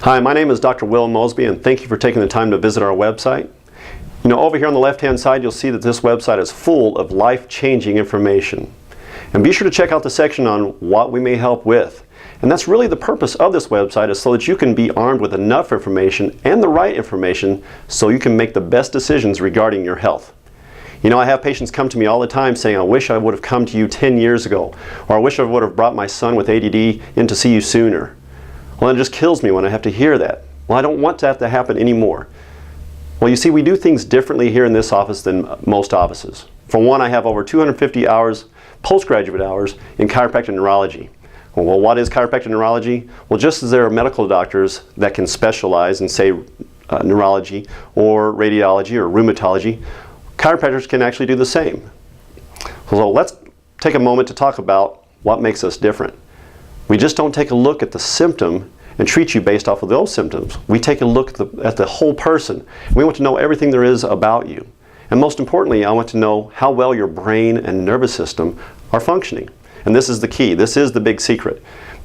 Hi, my name is Dr. Will Mosby, and thank you for taking the time to visit our website. You know, over here on the left-hand side, you'll see that this website is full of life-changing information. And be sure to check out the section on what we may help with. And that's really the purpose of this website, is so that you can be armed with enough information and the right information so you can make the best decisions regarding your health. You know, I have patients come to me all the time saying, I wish I would have come to you 10 years ago, or I wish I would have brought my son with ADD in to see you sooner. Well, it just kills me when I have to hear that. Well, I don't want that to happen anymore. Well, you see, we do things differently here in this office than most offices. For one, I have over 250 hours, postgraduate hours, in chiropractic neurology. Well, what is chiropractic neurology? Well, just as there are medical doctors that can specialize in, say, neurology or radiology or rheumatology, chiropractors can actually do the same. So let's take a moment to talk about what makes us different. We just don't take a look at the symptom and treat you based off of those symptoms. We take a look at the whole person. We want to know everything there is about you. And most importantly, I want to know how well your brain and nervous system are functioning. And this is the key. This is the big secret.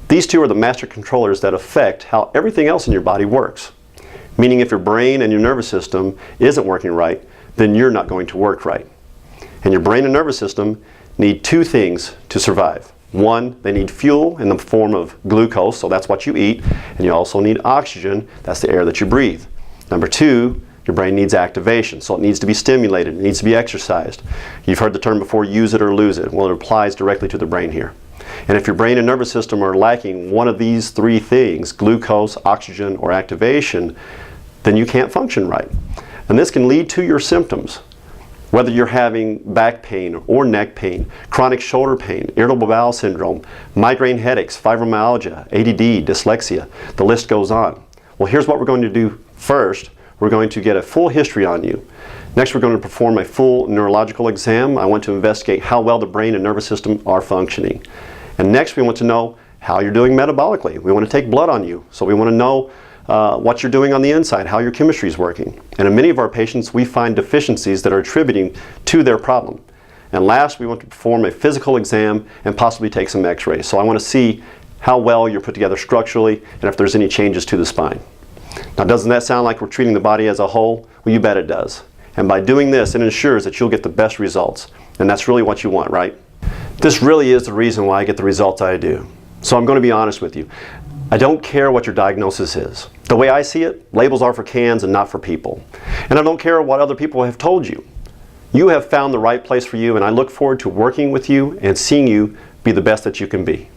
These two are the master controllers that affect how everything else in your body works. Meaning if your brain and your nervous system isn't working right, then you're not going to work right. And your brain and nervous system need two things to survive. One, they need fuel in the form of glucose, so that's what you eat, and you also need oxygen, that's the air that you breathe. Number two, your brain needs activation, so it needs to be stimulated, it needs to be exercised. You've heard the term before, use it or lose it. Well, it applies directly to the brain here. And if your brain and nervous system are lacking one of these three things, glucose, oxygen, or activation, then you can't function right. And this can lead to your symptoms. Whether you're having back pain or neck pain, chronic shoulder pain, irritable bowel syndrome, migraine headaches, fibromyalgia, ADD, dyslexia, the list goes on. Well, here's what we're going to do first. We're going to get a full history on you. Next, we're going to perform a full neurological exam. I want to investigate how well the brain and nervous system are functioning. And next, we want to know how you're doing metabolically. We want to take blood on you. So we want to know what you're doing on the inside, how your chemistry is working. And in many of our patients, we find deficiencies that are attributing to their problem. And last, we want to perform a physical exam and possibly take some x-rays. So I want to see how well you're put together structurally and if there's any changes to the spine. Now, doesn't that sound like we're treating the body as a whole? Well, you bet it does. And by doing this, it ensures that you'll get the best results. And that's really what you want, right? This really is the reason why I get the results I do. So I'm going to be honest with you. I don't care what your diagnosis is. The way I see it, labels are for cans and not for people. And I don't care what other people have told you. You have found the right place for you, and I look forward to working with you and seeing you be the best that you can be.